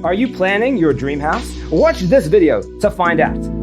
Are you planning your dream house? Watch this video to find out.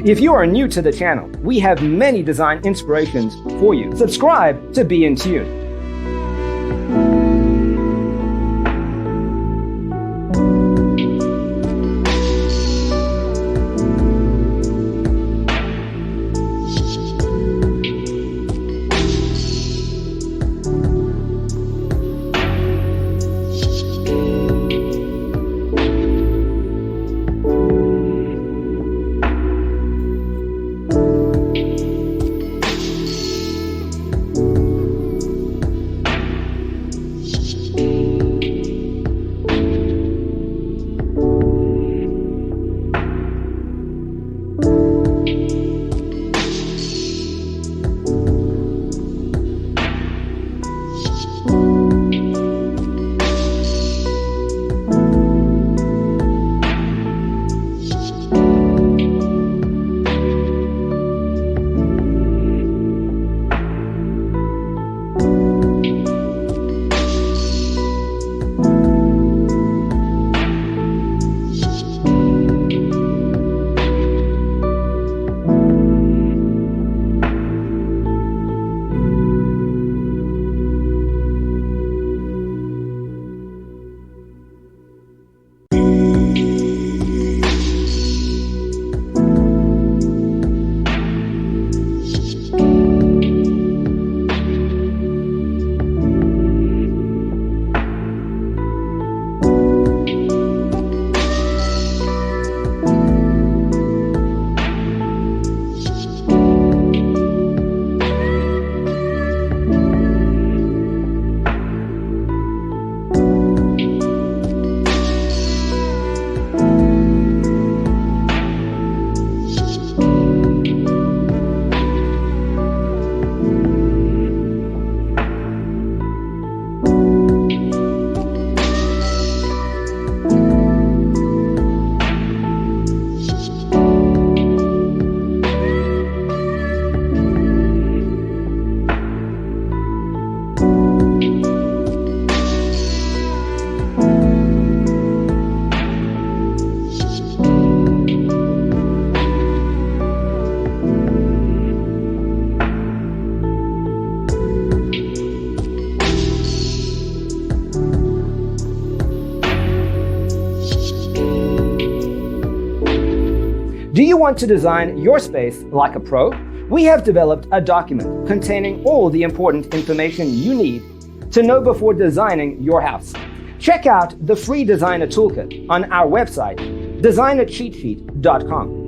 If you are new to the channel, we have many design inspirations for you. Subscribe to be in tune. Do you want to design your space like a pro? We have developed a document containing all the important information you need to know before designing your house. Check out the free designer toolkit on our website, designercheatsheet.com.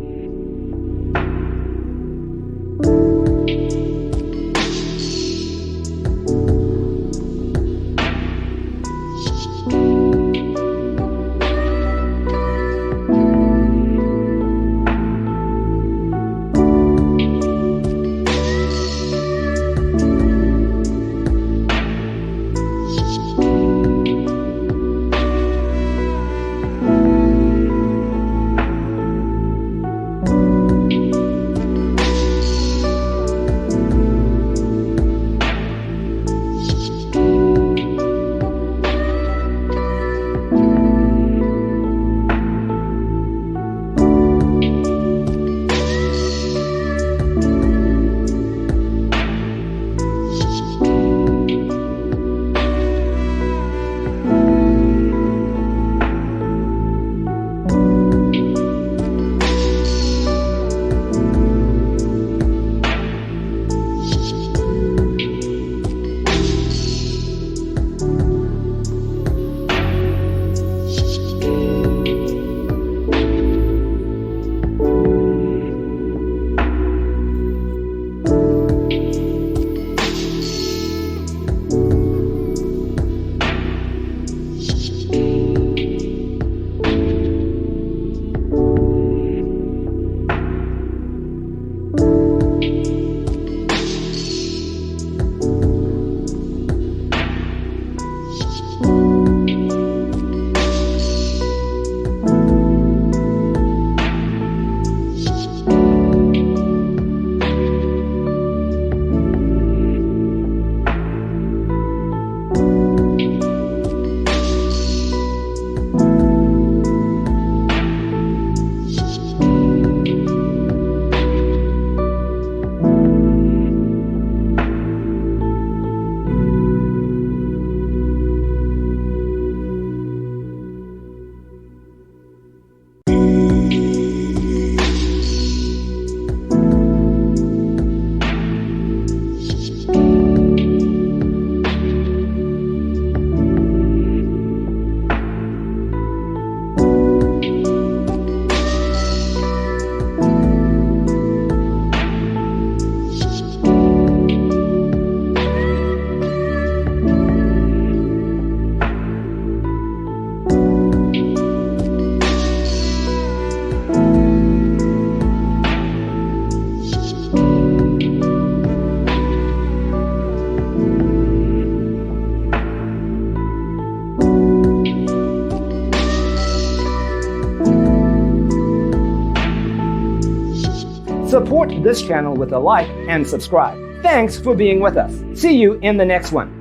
Support this channel with a like and subscribe. Thanks for being with us. See you in the next one.